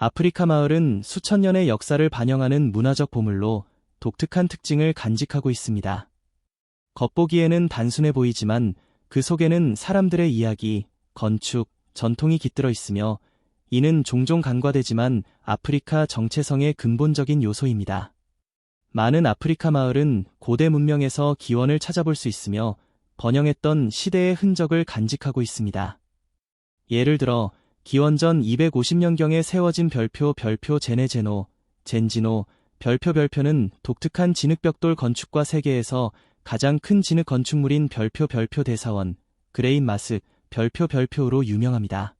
아프리카 마을은 수천 년의 역사를 반영하는 문화적 보물로 독특한 특징을 간직하고 있습니다. 겉보기에는 단순해 보이지만 그 속에는 사람들의 이야기, 건축, 전통이 깃들어 있으며 이는 종종 간과되지만 아프리카 정체성의 근본적인 요소입니다. 많은 아프리카 마을은 고대 문명에서 기원을 찾아볼 수 있으며 번영했던 시대의 흔적을 간직하고 있습니다. 예를 들어 기원전 250년경에 세워진 별표 제네제노, 젠지노, 별표는 독특한 진흙벽돌 건축과 세계에서 가장 큰 진흙 건축물인 별표 대사원, 그레인 마스, 별표로 유명합니다.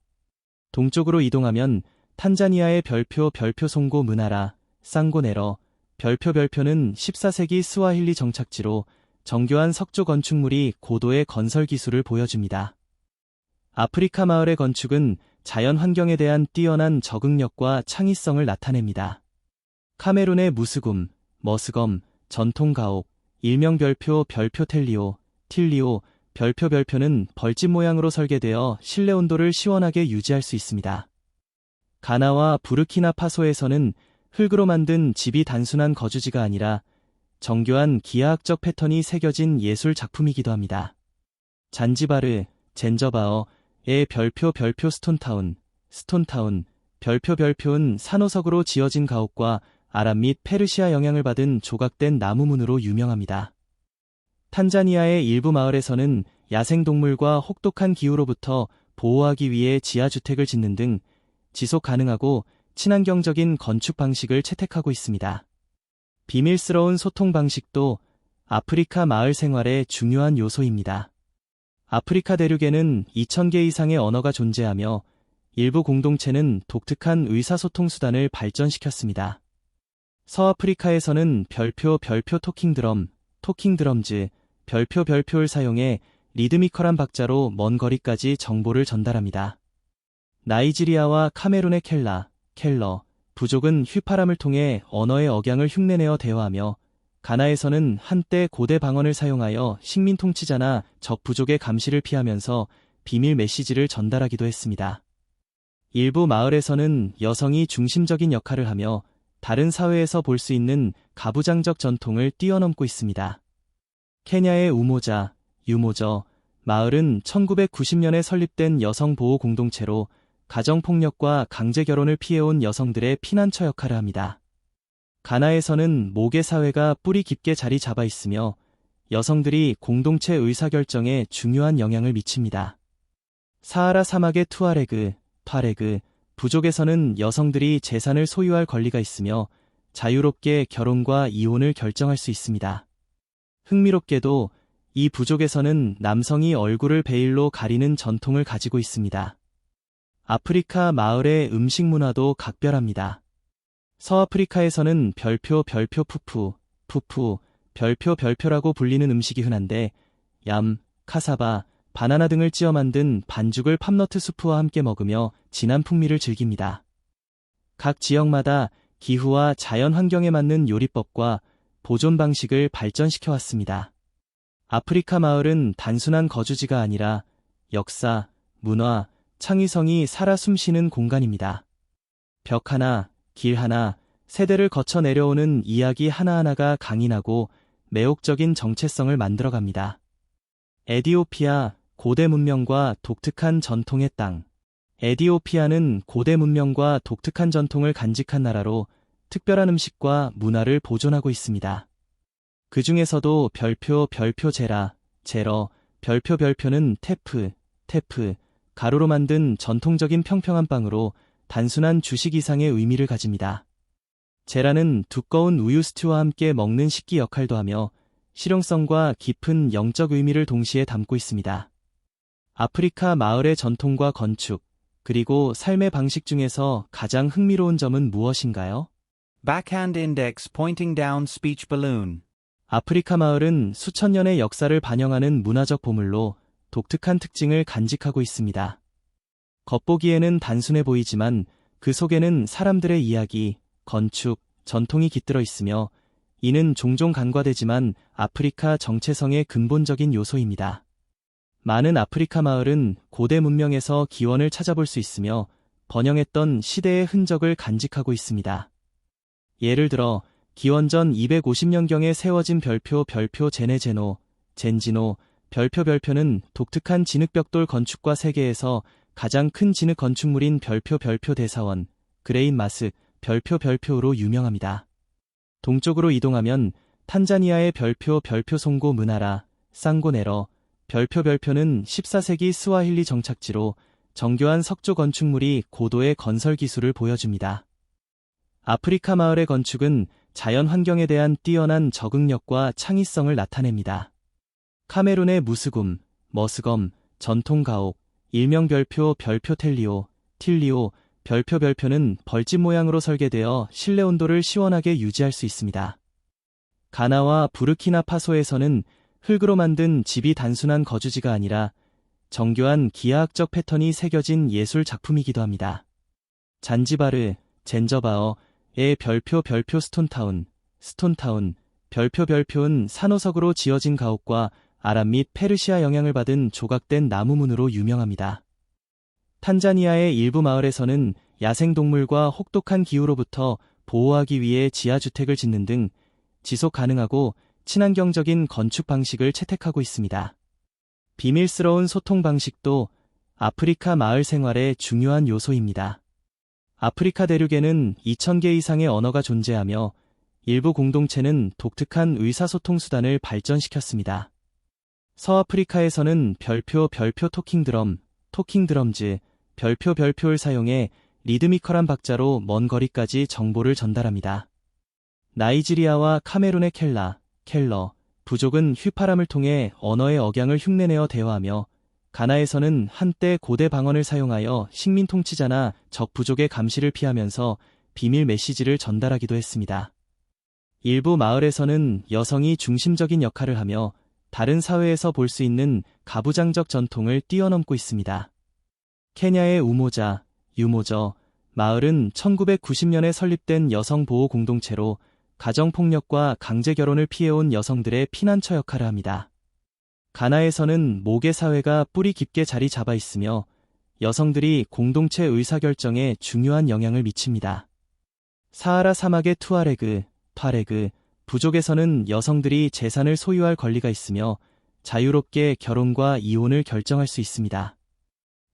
동쪽으로 이동하면 탄자니아의 별표 송고 문하라, 상고네러, 별표는 14세기 스와힐리 정착지로 정교한 석조 건축물이 고도의 건설 기술을 보여줍니다. 아프리카 마을의 건축은 자연 환경에 대한 뛰어난 적응력과 창의성을 나타냅니다. 카메룬의 무스굼, 머스검, 전통 가옥, 일명 별표 텔리오, 별표는 벌집 모양으로 설계되어 실내 온도를 시원하게 유지할 수 있습니다. 가나와 부르키나파소에서는 흙으로 만든 집이 단순한 거주지가 아니라 정교한 기하학적 패턴이 새겨진 예술 작품이기도 합니다. 잔지바르, 젠저바어의 별표 스톤타운, 별표는 산호석으로 지어진 가옥과 아랍 및 페르시아 영향을 받은 조각된 나무문으로 유명합니다. 탄자니아의 일부 마을에서는 야생동물과 혹독한 기후로부터 보호하기 위해 지하주택을 짓는 등 지속 가능하고 친환경적인 건축 방식을 채택하고 있습니다. 비밀스러운 소통 방식도 아프리카 마을 생활의 중요한 요소입니다. 아프리카 대륙에는 2000개 이상의 언어가 존재하며 일부 공동체는 독특한 의사소통 수단을 발전시켰습니다. 서아프리카에서는 별표 토킹드럼즈, 별표를 사용해 리드미컬한 박자로 먼 거리까지 정보를 전달합니다. 나이지리아와 카메룬의 켈러, 부족은 휘파람을 통해 언어의 억양을 흉내내어 대화하며 가나에서는 한때 고대 방언을 사용하여 식민 통치자나 적 부족의 감시를 피하면서 비밀 메시지를 전달하기도 했습니다. 일부 마을에서는 여성이 중심적인 역할을 하며 다른 사회에서 볼 수 있는 가부장적 전통을 뛰어넘고 있습니다. 케냐의 유모저 마을은 1990년에 설립된 여성 보호 공동체로 가정폭력과 강제 결혼을 피해온 여성들의 피난처 역할을 합니다. 가나에서는 모계 사회가 뿌리 깊게 자리 잡아 있으며 여성들이 공동체 의사결정에 중요한 영향을 미칩니다. 사하라 사막의 투아레그, 부족에서는 여성들이 재산을 소유할 권리가 있으며 자유롭게 결혼과 이혼을 결정할 수 있습니다. 흥미롭게도 이 부족에서는 남성이 얼굴을 베일로 가리는 전통을 가지고 있습니다. 아프리카 마을의 음식 문화도 각별합니다. 서아프리카에서는 별표 별표라고 불리는 음식이 흔한데 얌, 카사바, 바나나 등을 찧어 만든 반죽을 팜너트 수프와 함께 먹으며 진한 풍미를 즐깁니다. 각 지역마다 기후와 자연 환경에 맞는 요리법과 보존 방식을 발전시켜 왔습니다. 아프리카 마을은 단순한 거주지가 아니라 역사, 문화, 창의성이 살아 숨쉬는 공간입니다. 벽 하나, 길 하나, 세대를 거쳐 내려오는 이야기 하나하나가 강인하고 매혹적인 정체성을 만들어갑니다. 에디오피아, 고대 문명과 독특한 전통의 땅. 에디오피아는 고대 문명과 독특한 전통을 간직한 나라로 특별한 음식과 문화를 보존하고 있습니다. 그 중에서도 별표 제러, 별표는 테프, 가루로 만든 전통적인 평평한 빵으로 단순한 주식 이상의 의미를 가집니다. 제라는 두꺼운 우유 스튜와 함께 먹는 식기 역할도 하며 실용성과 깊은 영적 의미를 동시에 담고 있습니다. 아프리카 마을의 전통과 건축, 그리고 삶의 방식 중에서 가장 흥미로운 점은 무엇인가요? Backhand index pointing down speech balloon. 아프리카 마을은 수천 년의 역사를 반영하는 문화적 보물로 독특한 특징을 간직하고 있습니다. 겉보기에는 단순해 보이지만 그 속에는 사람들의 이야기, 건축, 전통이 깃들어 있으며 이는 종종 간과되지만 아프리카 정체성의 근본적인 요소입니다. 많은 아프리카 마을은 고대 문명에서 기원을 찾아볼 수 있으며 번영했던 시대의 흔적을 간직하고 있습니다. 예를 들어 기원전 250년경에 세워진 별표 제네제노, 젠지노, 별표는 독특한 진흙벽돌 건축과 세계에서 가장 큰 진흙 건축물인 별표 대사원, 그레인 마스, 별표로 유명합니다. 동쪽으로 이동하면 탄자니아의 별표 송고 문하라, 상고네러, 별표는 14세기 스와힐리 정착지로 정교한 석조 건축물이 고도의 건설 기술을 보여줍니다. 아프리카 마을의 건축은 자연 환경에 대한 뛰어난 적응력과 창의성을 나타냅니다. 카메룬의 무스굼, 머스검, 전통 가옥, 일명 별표 텔리오, 별표는 벌집 모양으로 설계되어 실내 온도를 시원하게 유지할 수 있습니다. 가나와 부르키나파소에서는 흙으로 만든 집이 단순한 거주지가 아니라 정교한 기하학적 패턴이 새겨진 예술 작품이기도 합니다. 잔지바르, 젠저바어의 별표 스톤타운, 별표는 산호석으로 지어진 가옥과 아랍 및 페르시아 영향을 받은 조각된 나무문으로 유명합니다. 탄자니아의 일부 마을에서는 야생동물과 혹독한 기후로부터 보호하기 위해 지하주택을 짓는 등 지속 가능하고 친환경적인 건축 방식을 채택하고 있습니다. 비밀스러운 소통 방식도 아프리카 마을 생활의 중요한 요소입니다. 아프리카 대륙에는 2000개 이상의 언어가 존재하며 일부 공동체는 독특한 의사소통 수단을 발전시켰습니다. 서아프리카에서는 별표 토킹드럼즈, 별표를 사용해 리드미컬한 박자로 먼 거리까지 정보를 전달합니다. 나이지리아와 카메룬의 켈러, 부족은 휘파람을 통해 언어의 억양을 흉내내어 대화하며 가나에서는 한때 고대 방언을 사용하여 식민 통치자나 적 부족의 감시를 피하면서 비밀 메시지를 전달하기도 했습니다. 일부 마을에서는 여성이 중심적인 역할을 하며 다른 사회에서 볼 수 있는 가부장적 전통을 뛰어넘고 있습니다. 케냐의 유모저 마을은 1990년에 설립된 여성 보호 공동체로 가정폭력과 강제 결혼을 피해온 여성들의 피난처 역할을 합니다. 가나에서는 모계 사회가 뿌리 깊게 자리 잡아 있으며 여성들이 공동체 의사결정에 중요한 영향을 미칩니다. 사하라 사막의 투아레그, 부족에서는 여성들이 재산을 소유할 권리가 있으며 자유롭게 결혼과 이혼을 결정할 수 있습니다.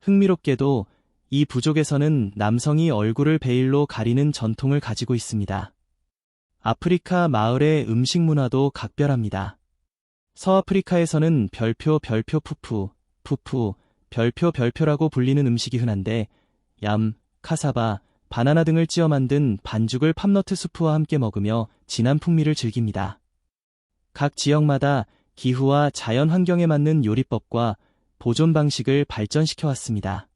흥미롭게도 이 부족에서는 남성이 얼굴을 베일로 가리는 전통을 가지고 있습니다. 아프리카 마을의 음식 문화도 각별합니다. 서아프리카에서는 별표 별표라고 불리는 음식이 흔한데 얌, 카사바, 바나나 등을 찧어 만든 반죽을 팜너트 수프와 함께 먹으며 진한 풍미를 즐깁니다. 각 지역마다 기후와 자연 환경에 맞는 요리법과 보존 방식을 발전시켜 왔습니다.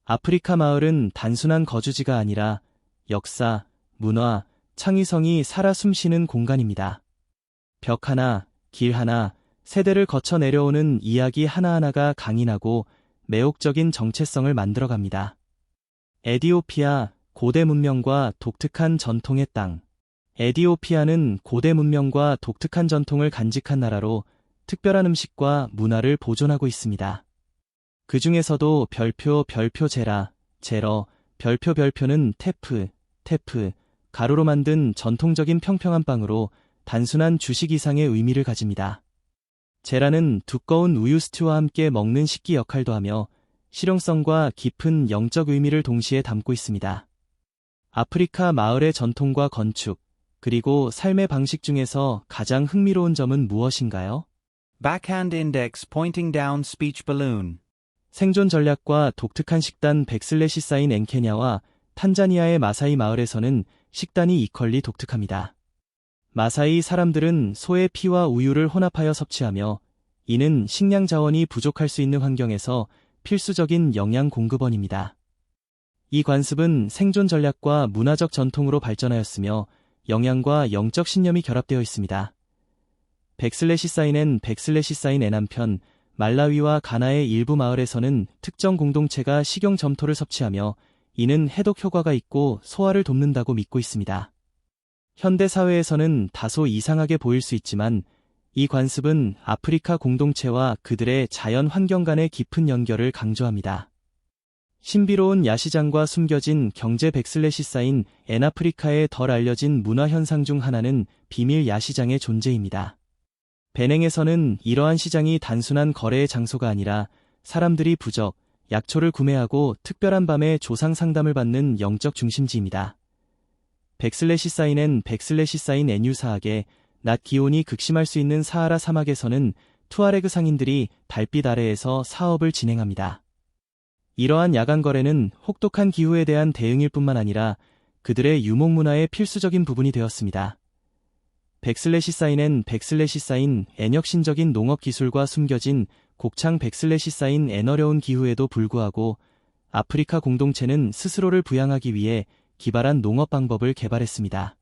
아프리카 마을은 단순한 거주지가 아니라 역사, 문화, 창의성이 살아 숨쉬는 공간입니다. 벽 하나, 길 하나, 세대를 거쳐 내려오는 이야기 하나하나가 강인하고 매혹적인 정체성을 만들어갑니다. 에디오피아, 고대 문명과 독특한 전통의 땅. 에디오피아는 고대 문명과 독특한 전통을 간직한 나라로 특별한 음식과 문화를 보존하고 있습니다. 그 중에서도 별표 제러, 별표는 테프, 가루로 만든 전통적인 평평한 빵으로 단순한 주식 이상의 의미를 가집니다. 제라는 두꺼운 우유 스튜와 함께 먹는 식기 역할도 하며 실용성과 깊은 영적 의미를 동시에 담고 있습니다. 아프리카 마을의 전통과 건축, 그리고 삶의 방식 중에서 가장 흥미로운 점은 무엇인가요? Backhand index pointing down speech balloon. 생존 전략과 독특한 식단 백슬래시 사인 엔케냐와 탄자니아의 마사이 마을에서는 식단이 이퀄리 독특합니다. 마사이 사람들은 소의 피와 우유를 혼합하여 섭취하며 이는 식량 자원이 부족할 수 있는 환경에서 필수적인 영양 공급원입니다. 이 관습은 생존 전략과 문화적 전통으로 발전하였으며 영양과 영적 신념이 결합되어 있습니다. 백슬래시 사인 엔 한편 말라위와 가나의 일부 마을에서는 특정 공동체가 식용 점토를 섭취하며 이는 해독 효과가 있고 소화를 돕는다고 믿고 있습니다. 현대 사회에서는 다소 이상하게 보일 수 있지만 이 관습은 아프리카 공동체와 그들의 자연 환경 간의 깊은 연결을 강조합니다. 신비로운 야시장과 숨겨진 경제 백슬래시 쌓인 N아프리카의 덜 알려진 문화 현상 중 하나는 비밀 야시장의 존재입니다. 베냉에서는 이러한 시장이 단순한 거래의 장소가 아니라 사람들이 부적, 약초를 구매하고 특별한 밤에 조상 상담을 받는 영적 중심지입니다. 백슬래시 사인은 백슬래시 사인 NU4학에 낮 기온이 극심할 수 있는 사하라 사막에서는 투아레그 상인들이 달빛 아래에서 사업을 진행합니다. 이러한 야간 거래는 혹독한 기후에 대한 대응일 뿐만 아니라 그들의 유목 문화의 필수적인 부분이 되었습니다. 백슬래시 사인은 백슬래시 사인 N혁신적인 농업 기술과 숨겨진 곡창 백슬래시 사인 N 어려운 기후에도 불구하고 아프리카 공동체는 스스로를 부양하기 위해 기발한 농업 방법을 개발했습니다.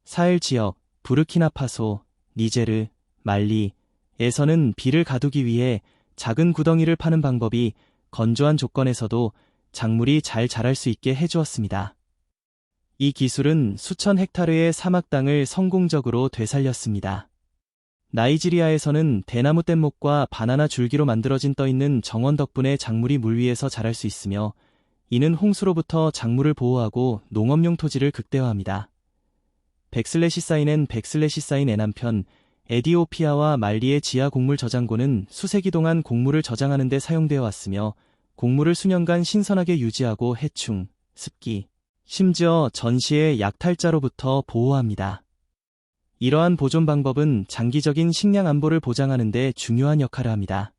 사헬 지역, 부르키나파소, 니제르, 말리에서는 비를 가두기 위해 작은 구덩이를 파는 방법이 건조한 조건에서도 작물이 잘 자랄 수 있게 해주었습니다. 이 기술은 수천 헥타르의 사막 땅을 성공적으로 되살렸습니다. 나이지리아에서는 대나무 뗏목과 바나나 줄기로 만들어진 떠있는 정원 덕분에 작물이 물 위에서 자랄 수 있으며 이는 홍수로부터 작물을 보호하고 농업용 토지를 극대화합니다. 백슬래시 사인은 백슬래시 사인 N 한편 에디오피아와 말리의 지하 곡물 저장고는 수세기 동안 곡물을 저장하는 데 사용되어 왔으며 곡물을 수년간 신선하게 유지하고 해충, 습기, 심지어 전시의 약탈자로부터 보호합니다. 이러한 보존 방법은 장기적인 식량 안보를 보장하는 데 중요한 역할을 합니다.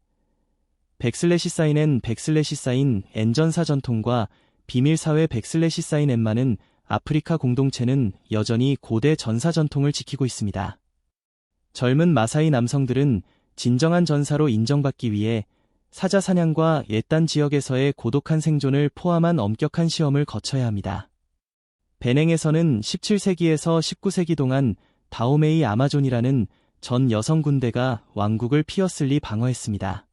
백슬래시 사인은 백슬래시 사인 N 전사 전통과 비밀사회 백슬래시 사인 N만은 아프리카 공동체는 여전히 고대 전사 전통을 지키고 있습니다. 젊은 마사이 남성들은 진정한 전사로 인정받기 위해 사자 사냥과 옛단 지역에서의 고독한 생존을 포함한 엄격한 시험을 거쳐야 합니다. 베냉에서는 17세기에서 19세기 동안 다오메이 아마존이라는 전 여성 군대가 왕국을 피어슬리 방어했습니다.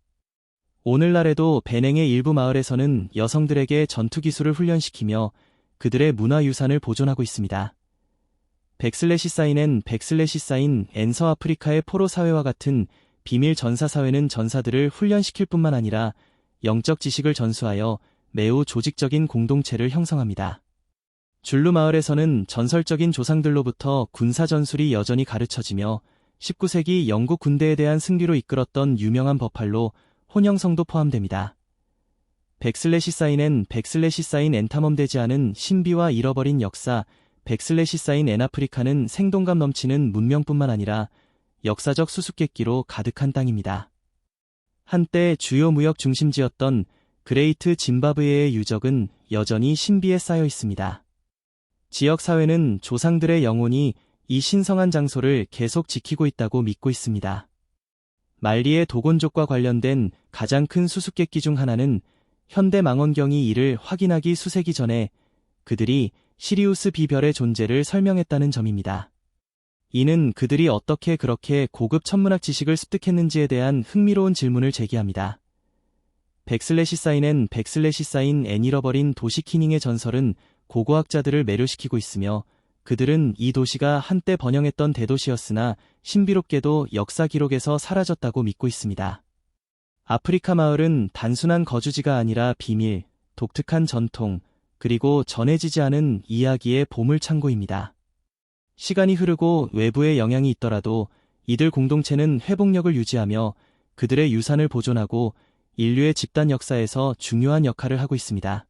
오늘날에도 베냉의 일부 마을에서는 여성들에게 전투 기술을 훈련시키며 그들의 문화유산을 보존하고 있습니다. 백슬래시 사인은 백슬래시 사인 N 서아프리카의 포로 사회와 같은 비밀 전사 사회는 전사들을 훈련시킬 뿐만 아니라 영적 지식을 전수하여 매우 조직적인 공동체를 형성합니다. 줄루 마을에서는 전설적인 조상들로부터 군사 전술이 여전히 가르쳐지며 19세기 영국 군대에 대한 승리로 이끌었던 유명한 버팔로 혼영성도 포함됩니다. 백슬래시 사인은 백슬래시 사인 N 탐험되지 않은 신비와 잃어버린 역사, 백슬래시 사인 N 아프리카는 생동감 넘치는 문명뿐만 아니라 역사적 수수께끼로 가득한 땅입니다. 한때 주요 무역 중심지였던 그레이트 짐바브웨의 유적은 여전히 신비에 쌓여 있습니다. 지역 사회는 조상들의 영혼이 이 신성한 장소를 계속 지키고 있다고 믿고 있습니다. 말리의 도곤족과 관련된 가장 큰 수수께끼 중 하나는 현대 망원경이 이를 확인하기 수세기 전에 그들이 시리우스 B별의 존재를 설명했다는 점입니다. 이는 그들이 어떻게 그렇게 고급 천문학 지식을 습득했는지에 대한 흥미로운 질문을 제기합니다. 백슬래시 사인은 백슬래시 사인 N 잃어버린 도시 키닝의 전설은 고고학자들을 매료시키고 있으며 그들은 이 도시가 한때 번영했던 대도시였으나 신비롭게도 역사 기록에서 사라졌다고 믿고 있습니다. 아프리카 마을은 단순한 거주지가 아니라 비밀, 독특한 전통, 그리고 전해지지 않은 이야기의 보물창고입니다. 시간이 흐르고 외부의 영향이 있더라도 이들 공동체는 회복력을 유지하며 그들의 유산을 보존하고 인류의 집단 역사에서 중요한 역할을 하고 있습니다.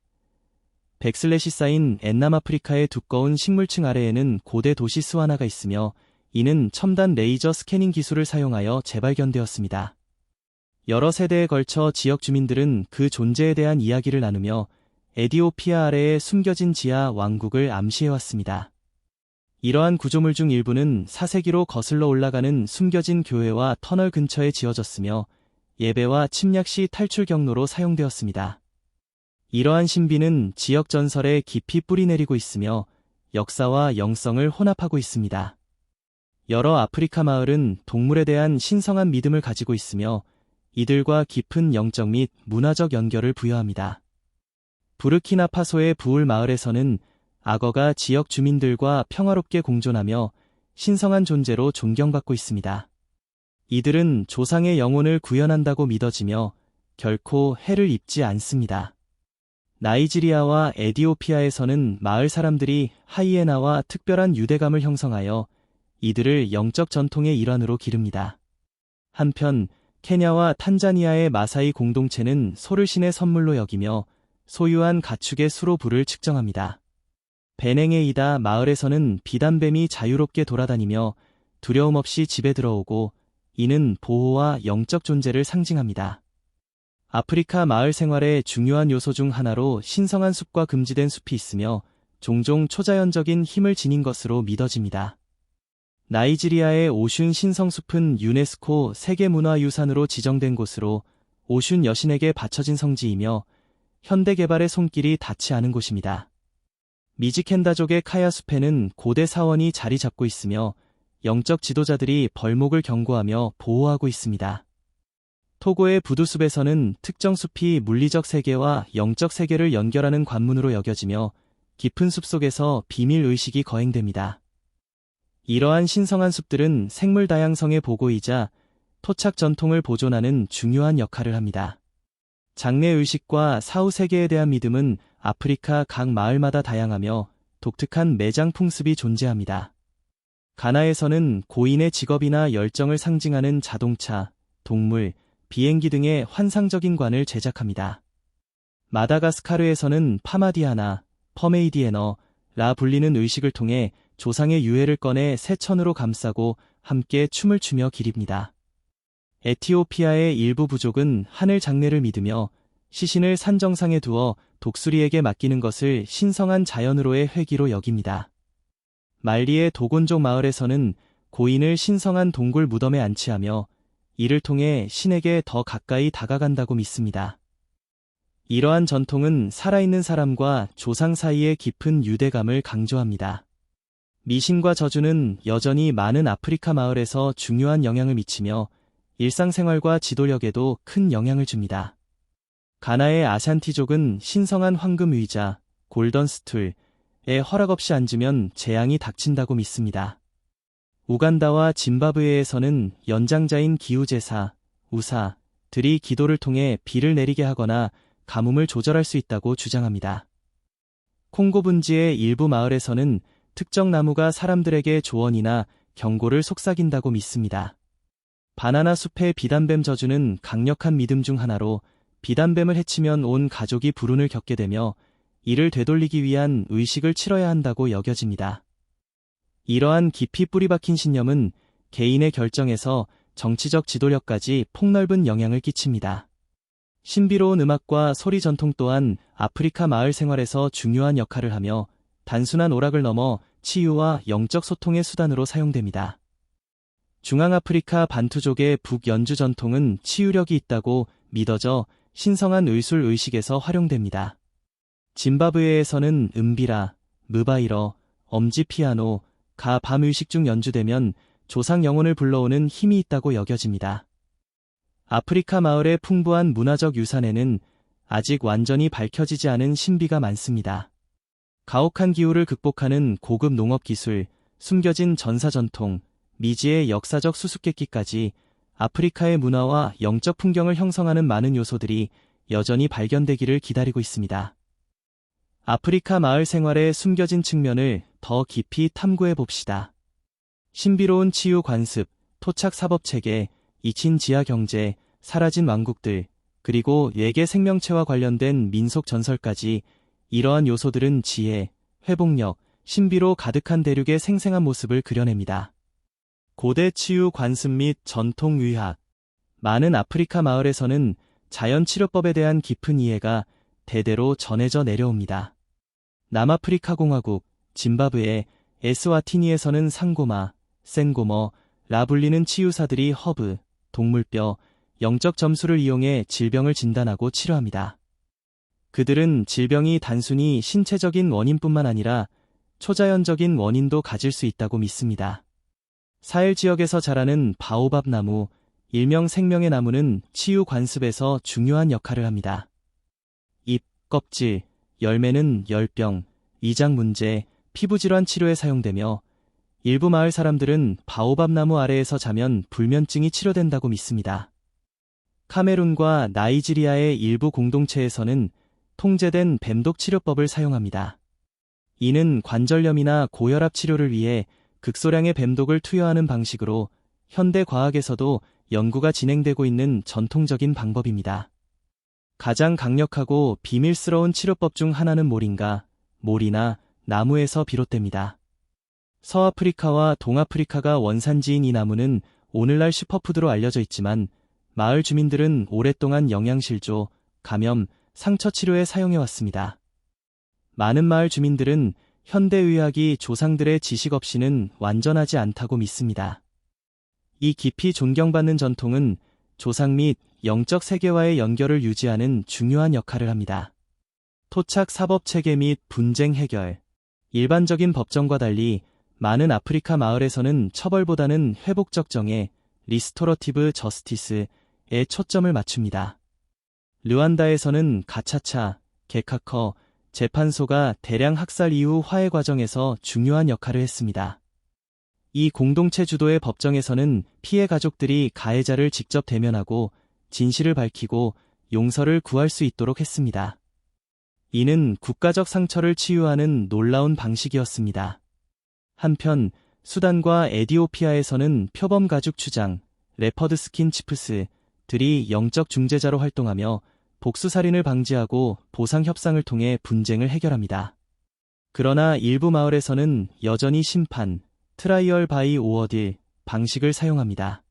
백슬래시 사인 N남아프리카의 두꺼운 식물층 아래에는 고대 도시 스와나가 있으며 이는 첨단 레이저 스캐닝 기술을 사용하여 재발견되었습니다. 여러 세대에 걸쳐 지역 주민들은 그 존재에 대한 이야기를 나누며 에디오피아 아래에 숨겨진 지하 왕국을 암시해왔습니다. 이러한 구조물 중 일부는 4세기로 거슬러 올라가는 숨겨진 교회와 터널 근처에 지어졌으며 예배와 침략 시 탈출 경로로 사용되었습니다. 이러한 신비는 지역 전설에 깊이 뿌리내리고 있으며 역사와 영성을 혼합하고 있습니다. 여러 아프리카 마을은 동물에 대한 신성한 믿음을 가지고 있으며 이들과 깊은 영적 및 문화적 연결을 부여합니다. 부르키나파소의 부울 마을에서는 악어가 지역 주민들과 평화롭게 공존하며 신성한 존재로 존경받고 있습니다. 이들은 조상의 영혼을 구현한다고 믿어지며 결코 해를 입지 않습니다. 나이지리아와 에디오피아에서는 마을 사람들이 하이에나와 특별한 유대감을 형성하여 이들을 영적 전통의 일환으로 기릅니다. 한편 케냐와 탄자니아의 마사이 공동체는 소를 신의 선물로 여기며 소유한 가축의 수로 부를 측정합니다. 베냉에이다 마을에서는 비단뱀이 자유롭게 돌아다니며 두려움 없이 집에 들어오고 이는 보호와 영적 존재를 상징합니다. 아프리카 마을 생활의 중요한 요소 중 하나로 신성한 숲과 금지된 숲이 있으며 종종 초자연적인 힘을 지닌 것으로 믿어집니다. 나이지리아의 오슌 신성숲은 유네스코 세계문화유산으로 지정된 곳으로 오슌 여신에게 바쳐진 성지이며 현대개발의 손길이 닿지 않은 곳입니다. 미지켄다족의 카야숲에는 고대 사원이 자리 잡고 있으며 영적 지도자들이 벌목을 경고하며 보호하고 있습니다. 토고의 부두숲에서는 특정 숲이 물리적 세계와 영적 세계를 연결하는 관문으로 여겨지며 깊은 숲속에서 비밀의식이 거행됩니다. 이러한 신성한 숲들은 생물 다양성의 보고이자 토착 전통을 보존하는 중요한 역할을 합니다. 장래의식과 사후세계에 대한 믿음은 아프리카 각 마을마다 다양하며 독특한 매장 풍습이 존재합니다. 가나에서는 고인의 직업이나 열정을 상징하는 자동차, 동물, 비행기 등의 환상적인 관을 제작합니다. 마다가스카르에서는 파마디아나, 퍼메이디에너, 라 불리는 의식을 통해 조상의 유해를 꺼내 새천으로 감싸고 함께 춤을 추며 기립니다. 에티오피아의 일부 부족은 하늘 장례를 믿으며 시신을 산 정상에 두어 독수리에게 맡기는 것을 신성한 자연으로의 회귀로 여깁니다. 말리의 도곤족 마을에서는 고인을 신성한 동굴 무덤에 안치하며 이를 통해 신에게 더 가까이 다가간다고 믿습니다. 이러한 전통은 살아있는 사람과 조상 사이의 깊은 유대감을 강조합니다. 미신과 저주는 여전히 많은 아프리카 마을에서 중요한 영향을 미치며 일상생활과 지도력에도 큰 영향을 줍니다. 가나의 아샨티족은 신성한 황금 의자, 골던 스툴에 허락 없이 앉으면 재앙이 닥친다고 믿습니다. 우간다와 짐바브웨에서는 연장자인 기후제사, 우사들이 기도를 통해 비를 내리게 하거나 가뭄을 조절할 수 있다고 주장합니다. 콩고 분지의 일부 마을에서는 특정 나무가 사람들에게 조언이나 경고를 속삭인다고 믿습니다. 바나나 숲의 비단뱀 저주는 강력한 믿음 중 하나로 비단뱀을 해치면 온 가족이 불운을 겪게 되며 이를 되돌리기 위한 의식을 치러야 한다고 여겨집니다. 이러한 깊이 뿌리박힌 신념은 개인의 결정에서 정치적 지도력까지 폭넓은 영향을 끼칩니다. 신비로운 음악과 소리 전통 또한 아프리카 마을 생활에서 중요한 역할을 하며 단순한 오락을 넘어 치유와 영적 소통의 수단으로 사용됩니다. 중앙아프리카 반투족의 북연주 전통은 치유력이 있다고 믿어져 신성한 의술 의식에서 활용됩니다. 짐바브웨에서는 음비라, 무바이러, 엄지 피아노, 가 밤의식 중 연주되면 조상 영혼을 불러오는 힘이 있다고 여겨집니다. 아프리카 마을의 풍부한 문화적 유산에는 아직 완전히 밝혀지지 않은 신비가 많습니다. 가혹한 기후를 극복하는 고급 농업 기술, 숨겨진 전사 전통, 미지의 역사적 수수께끼까지 아프리카의 문화와 영적 풍경을 형성하는 많은 요소들이 여전히 발견되기를 기다리고 있습니다. 아프리카 마을 생활의 숨겨진 측면을 더 깊이 탐구해 봅시다. 신비로운 치유 관습, 토착 사법체계, 잊힌 지하 경제, 사라진 왕국들, 그리고 외계 생명체와 관련된 민속 전설까지 이러한 요소들은 지혜, 회복력, 신비로 가득한 대륙의 생생한 모습을 그려냅니다. 고대 치유 관습 및 전통 의학. 많은 아프리카 마을에서는 자연치료법에 대한 깊은 이해가 대대로 전해져 내려옵니다. 남아프리카 공화국, 짐바브웨, 에스와티니에서는 상고마, 센고머, 라 불리는 치유사들이 허브, 동물뼈, 영적 점수를 이용해 질병을 진단하고 치료합니다. 그들은 질병이 단순히 신체적인 원인뿐만 아니라 초자연적인 원인도 가질 수 있다고 믿습니다. 사헬 지역에서 자라는 바오밥 나무, 일명 생명의 나무는 치유 관습에서 중요한 역할을 합니다. 잎, 껍질, 열매는 열병, 위장 문제, 피부질환 치료에 사용되며 일부 마을 사람들은 바오밥 나무 아래에서 자면 불면증이 치료된다고 믿습니다. 카메룬과 나이지리아의 일부 공동체에서는 통제된 뱀독 치료법을 사용합니다. 이는 관절염이나 고혈압 치료를 위해 극소량의 뱀독을 투여하는 방식으로 현대 과학에서도 연구가 진행되고 있는 전통적인 방법입니다. 가장 강력하고 비밀스러운 치료법 중 하나는 몰이나 나무에서 비롯됩니다. 서아프리카와 동아프리카가 원산지인 이 나무는 오늘날 슈퍼푸드로 알려져 있지만 마을 주민들은 오랫동안 영양실조, 감염, 상처 치료에 사용해왔습니다. 많은 마을 주민들은 현대의학이 조상들의 지식 없이는 완전하지 않다고 믿습니다. 이 깊이 존경받는 전통은 조상 및 영적 세계와의 연결을 유지하는 중요한 역할을 합니다. 토착 사법 체계 및 분쟁 해결. 일반적인 법정과 달리 많은 아프리카 마을에서는 처벌보다는 회복적 정의, 리스토러티브 저스티스에 초점을 맞춥니다. 르완다에서는 가차차, 게카커, 재판소가 대량 학살 이후 화해 과정에서 중요한 역할을 했습니다. 이 공동체 주도의 법정에서는 피해 가족들이 가해자를 직접 대면하고 진실을 밝히고 용서를 구할 수 있도록 했습니다. 이는 국가적 상처를 치유하는 놀라운 방식이었습니다. 한편 수단과 에디오피아에서는 표범 가죽 추장, 레퍼드 스킨 치프스들이 영적 중재자로 활동하며 복수살인을 방지하고 보상 협상을 통해 분쟁을 해결합니다. 그러나 일부 마을에서는 여전히 심판, 트라이얼 바이 오어딜 방식을 사용합니다.